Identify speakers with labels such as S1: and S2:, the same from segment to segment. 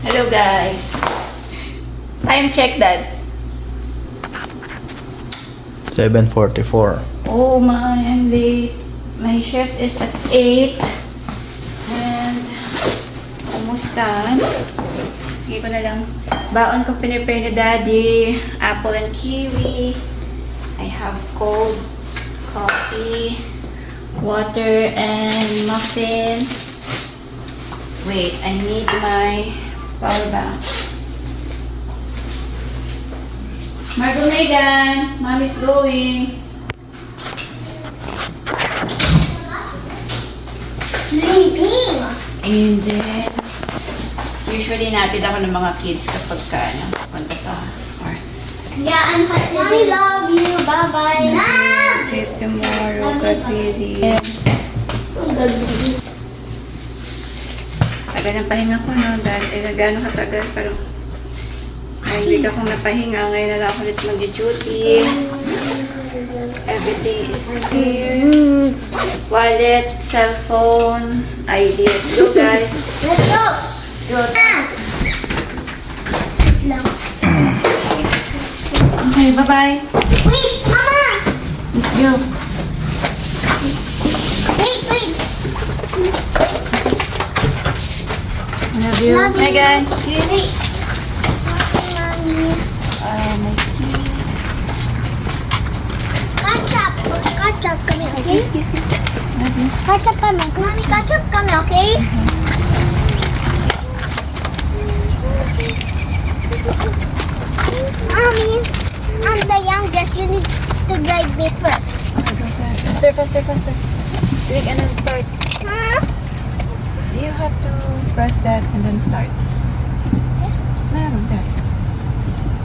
S1: Hello guys. Time check, Dad.
S2: 7:44.
S1: Oh my, I'm late. My shift is at 8. And almost done. Hindi ko na lang. Baon ko pinipray ni Daddy. Apple and kiwi. I have cold coffee, water, and muffin. Wait, I need my power bank. Margo Megan, Mommy's going.
S3: Leaving.
S1: And then, usually natin ako ng mga kids kapag punta sa or
S3: Yeah, I'm happy. Mommy, love you. Bye-bye.
S1: see you tomorrow, God willing. Tagal ng pahinga ko, no? Dahil gano'ng katagal, pero hindi akong napahinga. Ngayon na lang ako ulit mag-duty. Everything is here. Wallet, cellphone, ID. Let's go, guys.
S3: Let's go.
S1: Go.
S3: Lang.
S1: Okay, bye-bye.
S3: Wait, Mama.
S1: Let's go.
S3: Wait.
S1: I love you.
S3: Love you.
S1: Hi, guys.
S3: Wait. Mommy.
S1: My
S3: Ketchup kami, okay?
S1: kiss. Love you.
S3: Ketchup kami. Mommy, ketchup kami, okay? Mommy, I'm the youngest. You need to drive me first.
S1: Faster. Click and then start.
S3: Huh?
S1: You have to press that and then start. No, that.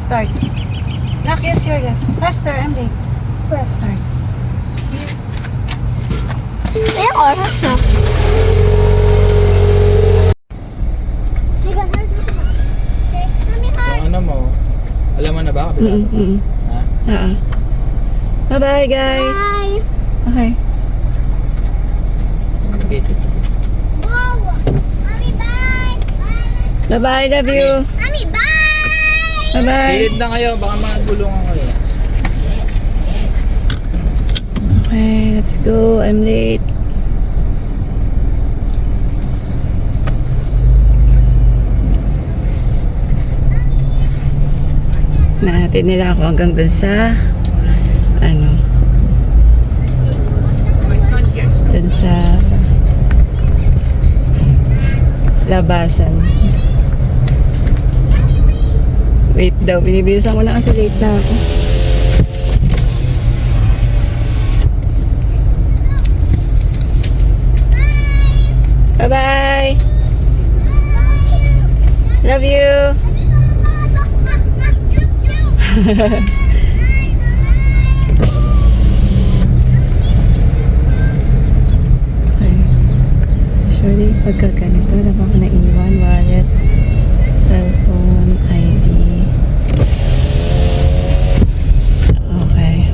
S1: Start. Knock, yes, you're left. Faster, I'm late.
S3: First.
S1: Start.
S3: Ilang oras na? Okay, Mommy, heart.
S2: Yung ano mo, alam mo na ba? Kabila ba? Ha?
S1: Bye-bye, guys.
S3: Bye.
S1: Okay.
S2: Dito.
S3: Go. Mommy, bye.
S1: Bye-bye, love you.
S3: Mommy, bye.
S1: Bye-bye.
S2: Pilit na kayo, baka magulungan kayo.
S1: Okay, let's go. I'm late. Nahatid nila ako hanggang dun sa dun sa labasan. Wait daw, binibilisan ko na kasi late na ako. Bye-bye! Love you! Okay. Usually, pagka ganito, wala ba ako naiwan? Wallet, cellphone, ID. Okay.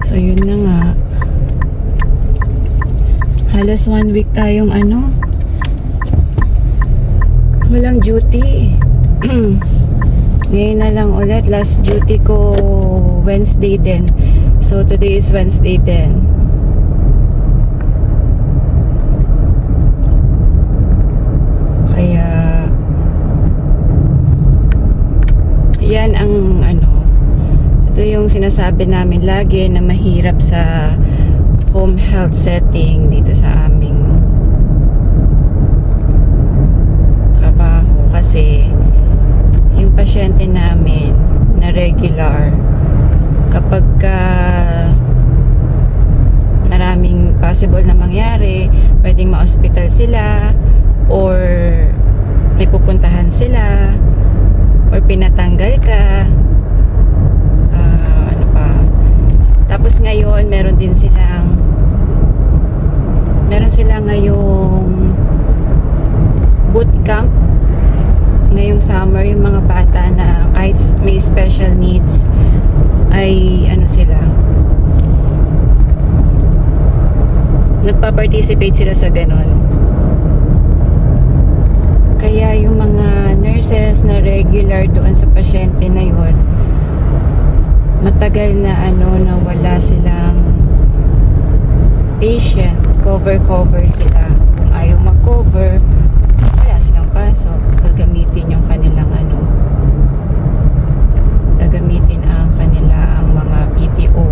S1: So, yun na nga. Halos 1 week tayong walang duty. Ngayon na lang ulit. Last duty ko Wednesday din. So today is Wednesday din. Kaya yan ang ito yung sinasabi namin lagi na mahirap sa home health setting dito sa aming trabaho kasi yung pasyente namin na regular kapag maraming possible na mangyari, pwedeng ma-hospital sila or may pupuntahan sila or pinatanggal ka tapos ngayon meron sila ngayong bootcamp ngayong summer. Yung mga bata na kahit may special needs ay sila nagpa-participate sila sa ganon. Kaya yung regular doon sa pasyente na yon, matagal na na wala silang patient, cover sila. Kung ayaw mag-cover, wala silang pasok. Gagamitin yung kanilang gagamitin ang kanilang mga PTO.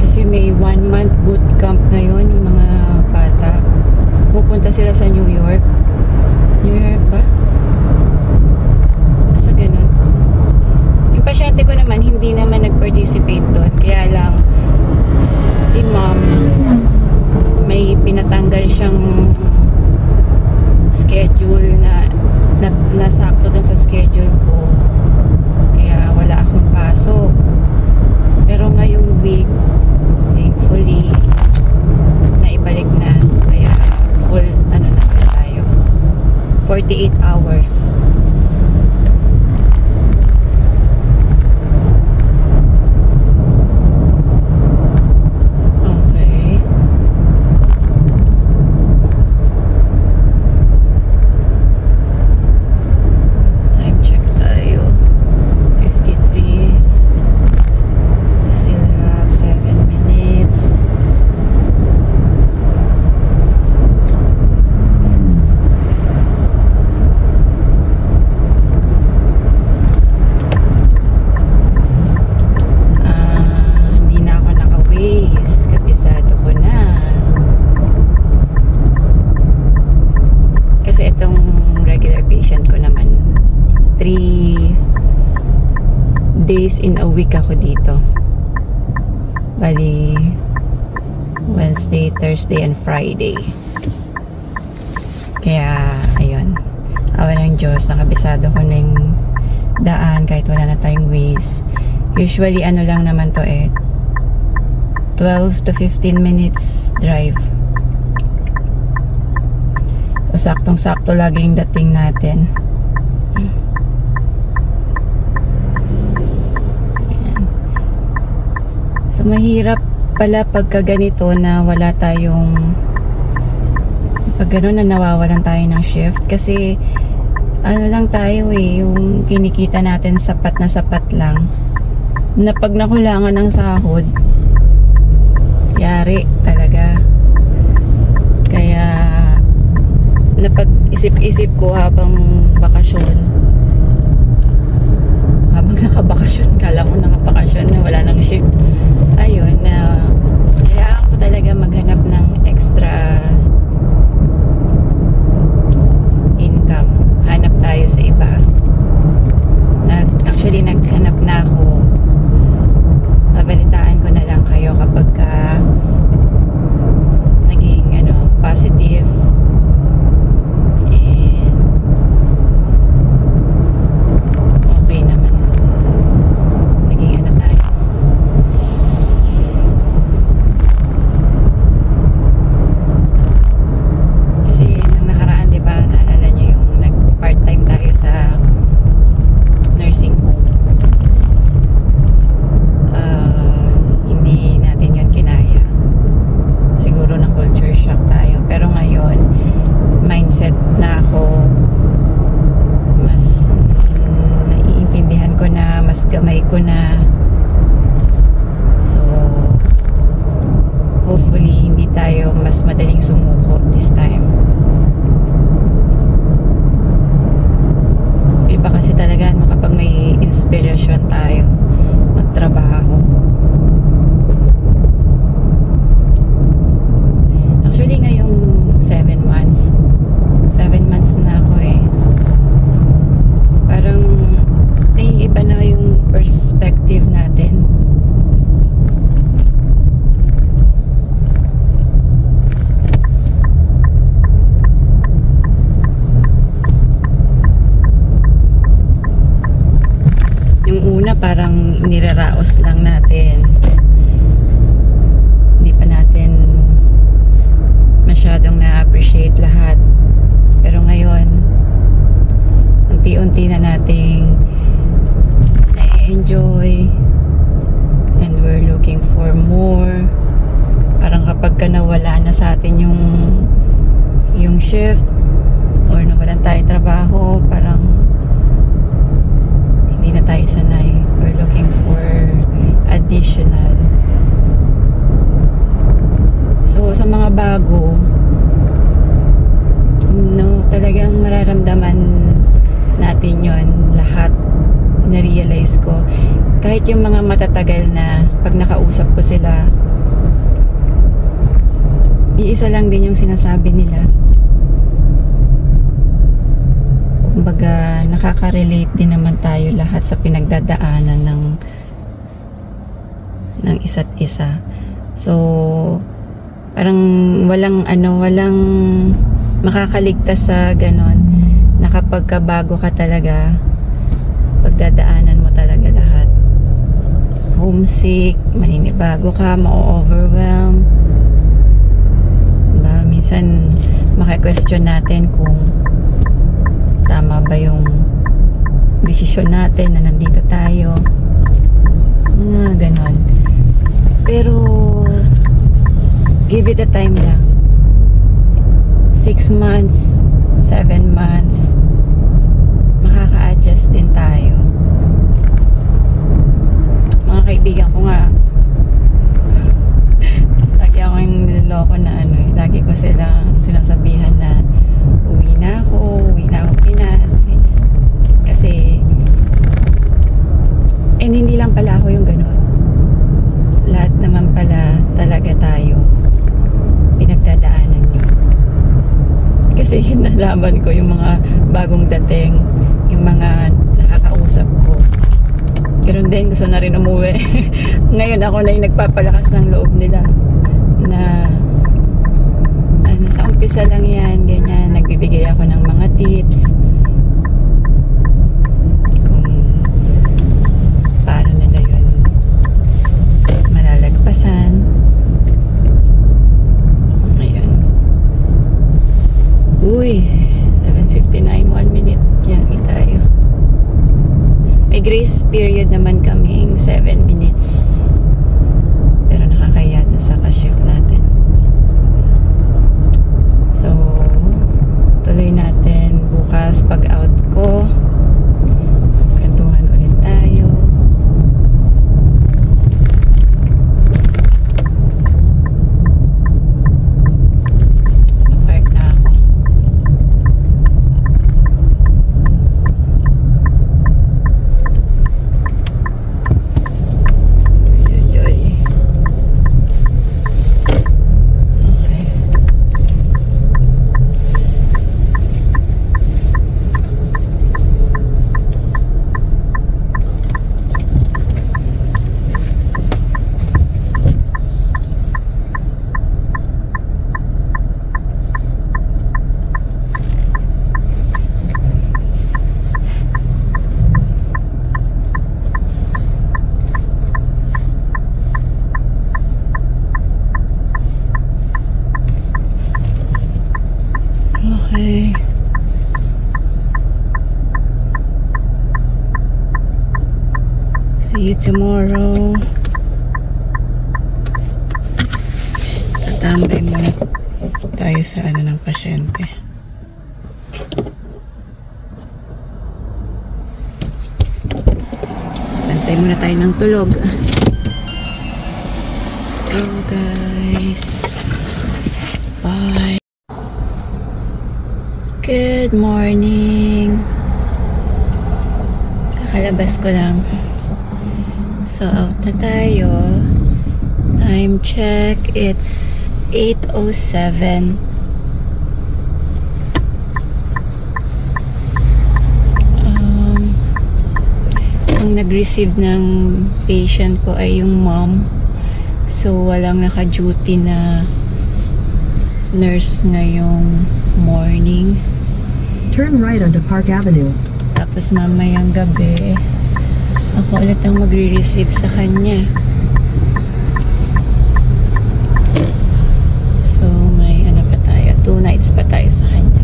S1: Kasi may 1 month boot camp ngayon yung mga bata. Pupunta sila sa New York. New York ba? Basta ganun. Yung pasyente ko naman, hindi naman nag-participate doon. Kaya lang, si ma'am, may pinatanggal siyang schedule na nasakto dun sa schedule ko. Kaya wala akong pasok. Pero ngayong week, thankfully, naibalik na. Kaya full, naman tayo. 48 hours. Okay. Time check tayo. 53. We still have 7 minutes. Hindi na ako naka-waze. Kabisado ko na. Kasi itong regular patient ko naman, 3 days in a week ako dito. Bali, Wednesday, Thursday, and Friday. Kaya, ayun. Awa ng Diyos, nakabisado ko na yung daan kahit wala na tayong ways. Usually, lang naman to 12 to 15 minutes drive. So, saktong-sakto laging dating natin. Ayan. So, mahirap pala pagka ganito na wala tayong pag gano'n na nawawalan tayo ng shift kasi lang tayo yung kinikita natin sapat na sapat lang na pag nakulangan ng sahod yari talaga. Kaya napag-isip-isip ko habang nakabakasyon, kala mo nakabakasyon na wala nang shift. Ayun, na kailangan ko talaga maghanap ng extra income. Hanap tayo sa iba. Actually, naghanap na ako. Babalitaan ko na lang kayo kapag naging positive. And okay naman. Naging tayo. Kasi nung nakaraan, di ba, naalala nyo yung nag-part-time tayo sa nursing home. Hindi natin yun kinaya. Siguro na culture shock tayo. Pero ngayon, mindset na ako. Mas naiintindihan ko na, mas gamay ko na. So, hopefully, hindi tayo mas madaling sumuko this time. Iba kasi talaga kapag may inspirasyon tayo magtrabaho. Actually, ngayong 7 months na ako parang iba na yung perspective natin. Yung una parang niraraos lang natin. Hindi pa natin masyadong na-appreciate lahat. Pero ngayon, unti-unti na nating na-enjoy and we're looking for more. Parang kapag ka nawala na sa atin yung shift or nawala nawalan tayo trabaho, parang hindi na tayo sanay. We're looking for additional. So, sa mga bago, no, talagang mararamdaman natin yon lahat. Na-realize ko. Kahit yung mga matatagal na, pag nakausap ko sila, iisa lang din yung sinasabi nila. Kumbaga, nakaka-relate din naman tayo lahat sa pinagdadaanan ng isa't isa. So, parang walang makakaligtas sa ganon, na kapag bago ka talaga, pagdadaanan mo talaga lahat. Homesick, maninibago ka, ma-overwhelm. Diba? Minsan, maki-question natin kung tama ba yung desisyon natin na nandito tayo. Mga ganon. Pero, give it a time lang. 6 months, 7 months, makaka-adjust din tayo. Mga kaibigan ko nga, lagi akong niloloko na lagi ko silang sinasabihan na uwi na ako Pinas, ganyan. Kasi, and hindi lang pala ako yung ganun. Lahat naman pala talaga tayo pinagdadaanan yun. Kasi nalaman ko yung mga bagong dating, yung mga nakakausap ko. Ganoon din, gusto na rin umuwi. Ngayon ako na yung nagpapalakas ng loob nila na sa umpisa lang yan, ganyan, nagbibigay ako ng mga tips kung paano nila yun malalagpasan. Ngayon, uy, 7:59, 1 minute yan tayo. May grace period naman kaming 7 minutes, pero nakakaya dun sa ka-shift natin. So, tuloy natin bukas pag out ko. Kantungan ulit tayo. Mapark na ako. Yoy. Okay. Okay. See you tomorrow. Tatambay muna tayo sa ng pasyente. Bantay muna tayo ng tulog. Go guys. Bye. Good morning. Kakalabas ko lang. So, out na tayo. Time check. It's 8:07. Ang nag-receive ng patient ko ay yung mom. So, walang naka-duty na nurse ngayong morning.
S4: Turn right onto Park Avenue.
S1: Tapos mamayang gabi, ako ulit ang magre-receive sa kanya. So, may pa tayo. 2 nights pa tayo sa kanya.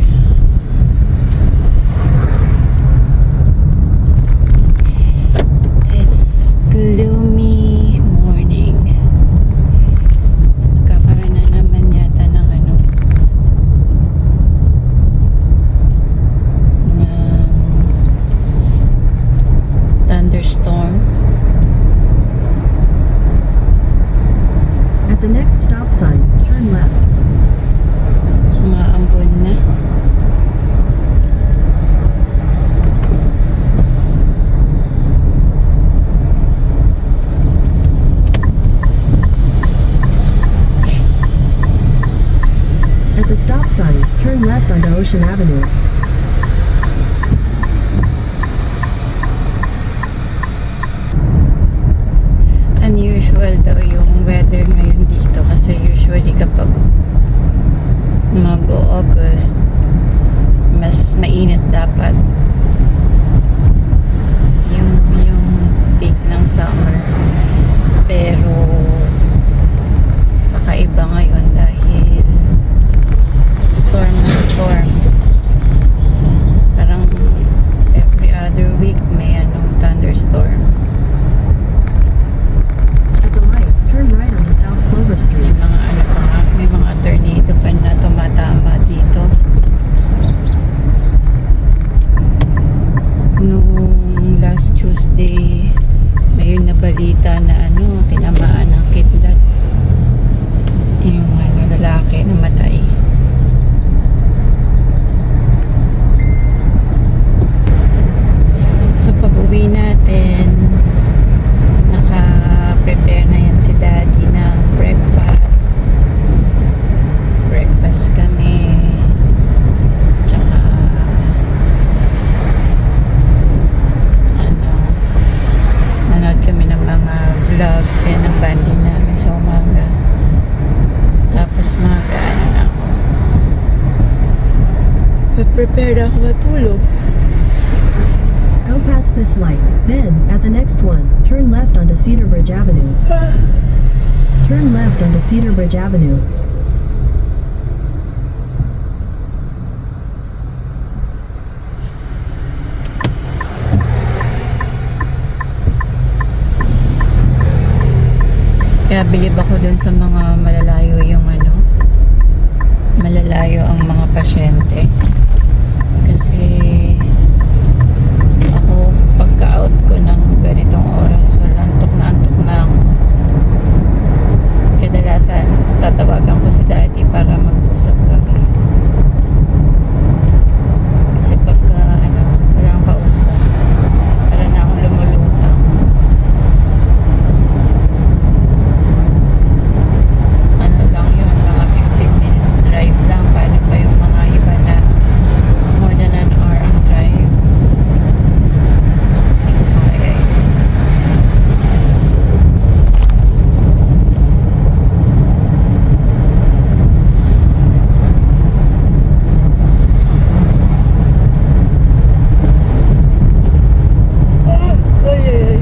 S1: It's gloomy morning. Magkakaroon na naman yata ng
S4: Turn left onto Ocean Avenue.
S1: Unusual daw yung weather ngayon dito kasi usually kapag mag-August mas mainit dapat yung peak ng summer, pero kakaiba ngayon dahil storm na storm, parang every other week may thunderstorm.
S4: At the light, turn right onto South Clover
S1: May
S4: Street.
S1: mga pa nga, may mga tornado pa na tumatama dito. Nung last Tuesday, may nabalita na tinamaan ng kidlat. Yung lalaki namatay. So pag uwi natin, naka-prepare na yan si Daddy ng breakfast. Breakfast kami. Tsaka nanood kami ng mga vlogs yan ng banding namin sa umaga. Tapos mag-ano na ako. Prepare na ako matulog.
S4: Go past this light. Then, at the next one, turn left onto Cedar Bridge Avenue. Turn left onto Cedar Bridge Avenue.
S1: Kaya bilib ako dun sa mga malalayo malalayo ang mga pasyente. Kasi ako pagka-out ko ng ganitong oras, antok na ako. Kadalasan tatawagan ko si Daddy para mag-usap kami. Kasi pagka wala akong kausap, para na akong lumulutang. Lang yun, mga 15 minutes drive lang. Paano pa yung mga iba na more than an hour ang drive? Hindi ko kaya eh. Ay.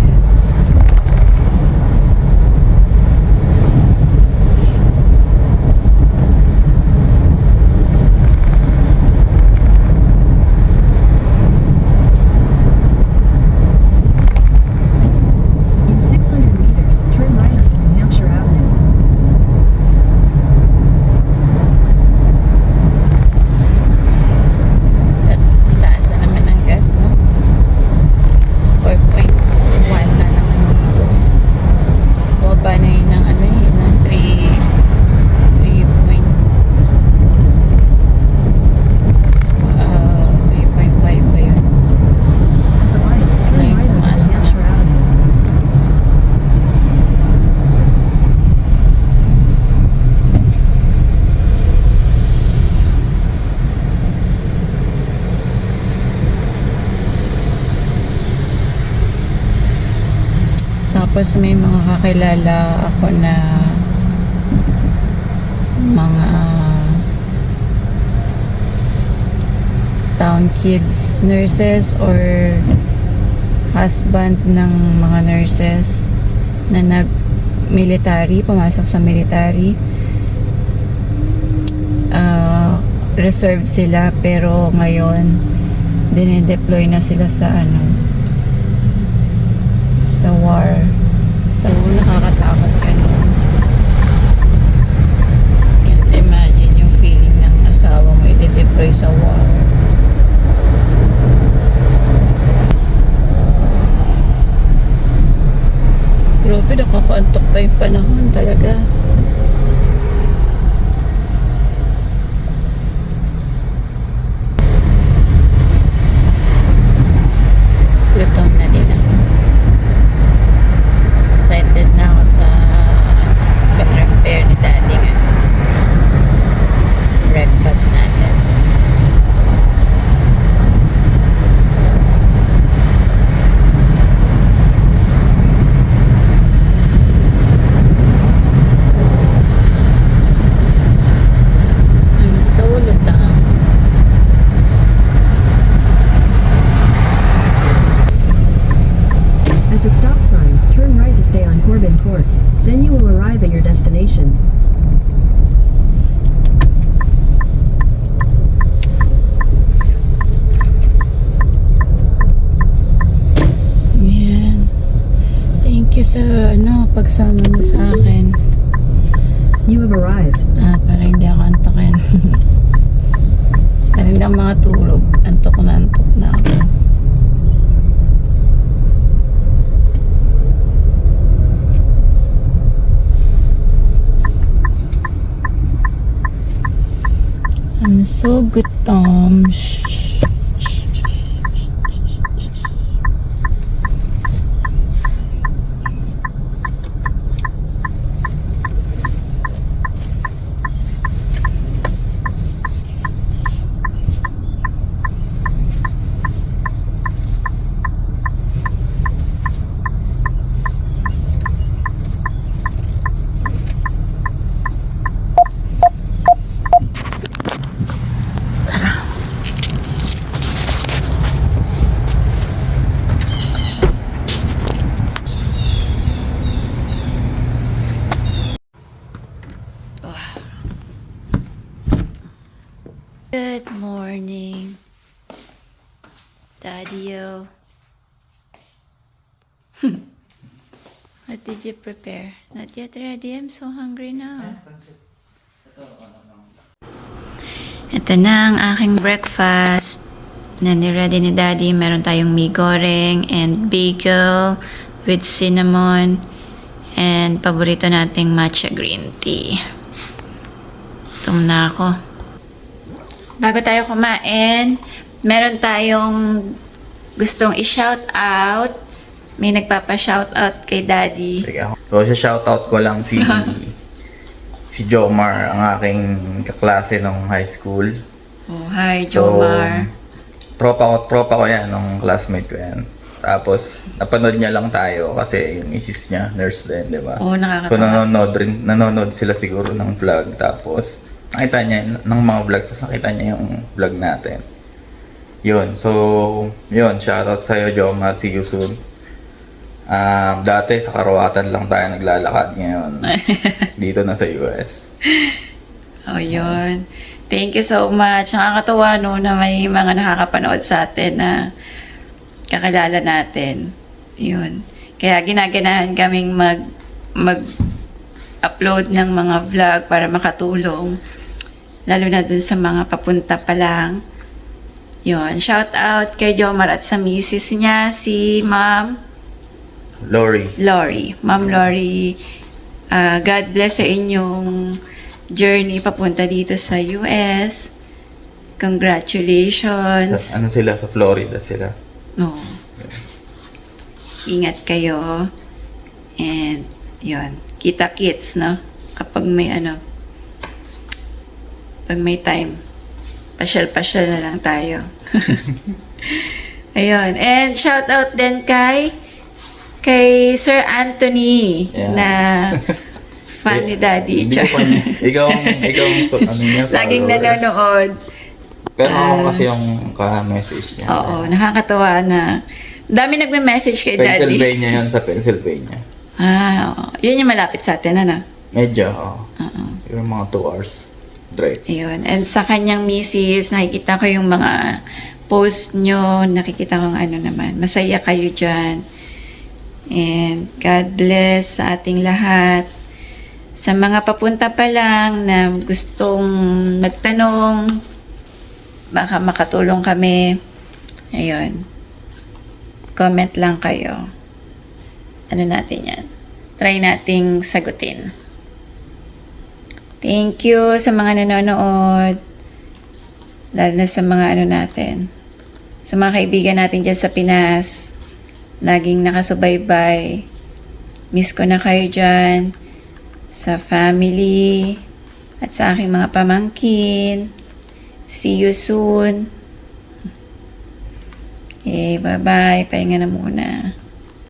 S4: In 600 meters, turn right onto New Hampshire Avenue.
S1: Taas na naman ang gas, no? 4.1 na naman dito. Bumaba na yun ng ng 3.5 ba yun?
S4: At the light, turn
S1: Ngayon,
S4: right onto
S1: tumaas
S4: New
S1: na.
S4: Hampshire Avenue.
S1: Tapos may mga kakilala ako na mga town kids, nurses or husband ng mga nurses na nag-military, pumasok sa military. Reserved sila pero ngayon dinedeploy na sila sa sa war. So nakakatakot yun. Can't imagine yung feeling ng asawa mo i-deploy sa war. Grabe, nakakaantok pa yung panahon talaga. Gutom na din ako. Excited na ako sa pag-prepare ni Daddy nga. Breakfast natin. pagsama niyo sa akin.
S4: You have arrived.
S1: Para hindi ako antokin. Para hindi ako makatulog. Antok na ako. I'm so good, Tom. Good morning, Daddy-o. What did you prepare? Not yet ready. I'm so hungry now. Ito na ang aking breakfast na ni-ready ni Daddy. Meron tayong mee goreng and bagel with cinnamon and paborito nating matcha green tea. Tum na ako. Bago tayo kumain, meron tayong gustong i-shout out. May nagpapa-shout out kay Daddy.
S2: Sige ako. So, shoutout ko lang si Jomar, ang aking kaklase nung high school.
S1: Oh, hi, Jomar.
S2: Tropa ko yan, nung classmate ko yan. Tapos, napanood niya lang tayo kasi yung misis niya, nurse din, di ba?
S1: Oo,
S2: So,
S1: nakakatawa.
S2: nanonood sila siguro ng vlog. Tapos, nakita niya ng mga vlogs, tapos nakita niya yung vlog natin. Yun, so, yun, shoutout sa'yo, Jomar, see you soon. Dati sa Karawatan lang tayo naglalakad ngayon. Dito na sa US.
S1: Oh, yun. Thank you so much. Nakakatuwa no na may mga nakakapanood sa atin na kakilala natin. Yun. Kaya ginaganahan kaming mag-upload ng mga vlog para makatulong. Lalo na dun sa mga papunta pa lang. Yun. Shout out kay Jomar at sa misis niya, si Ma'am Lori. Ma'am Lori, God bless sa inyong journey papunta dito sa US. Congratulations.
S2: Ano sila? Sa Florida sila.
S1: No. Ingat kayo. And, yun. Kita-kits, no? Kapag may pag may time, pasyal-pasyal na lang tayo. Ayun. And shout out din kay Sir Anthony,
S2: Yeah.
S1: na fan ni Daddy.
S2: Hindi ko pa niya. Ikaw ano niya,
S1: Laging
S2: follower.
S1: nanonood.
S2: Pero ako kasi yung ka-message niya.
S1: Oo, nakakatawa na. Dami nagme-message kay Daddy.
S2: Pennsylvania yun, sa Pennsylvania.
S1: Oo. Yun yung malapit sa atin, ano?
S2: Medyo,
S1: Oo.
S2: yung mga 2 hours drive.
S1: Ayun. And sa kanyang misis, nakikita ko yung mga post nyo. Nakikita ko naman. Masaya kayo dyan. And God bless sa ating lahat. Sa mga papunta pa lang na gustong magtanong, baka makatulong kami. Ayun. Comment lang kayo. Ano natin yan? Try nating sagutin. Thank you sa mga nanonood. Lalo na sa mga natin. Sa mga kaibigan natin dyan sa Pinas. Laging nakasubaybay. Miss ko na kayo dyan. Sa family. At sa aking mga pamangkin. See you soon. Okay, bye-bye. Pahinga na muna.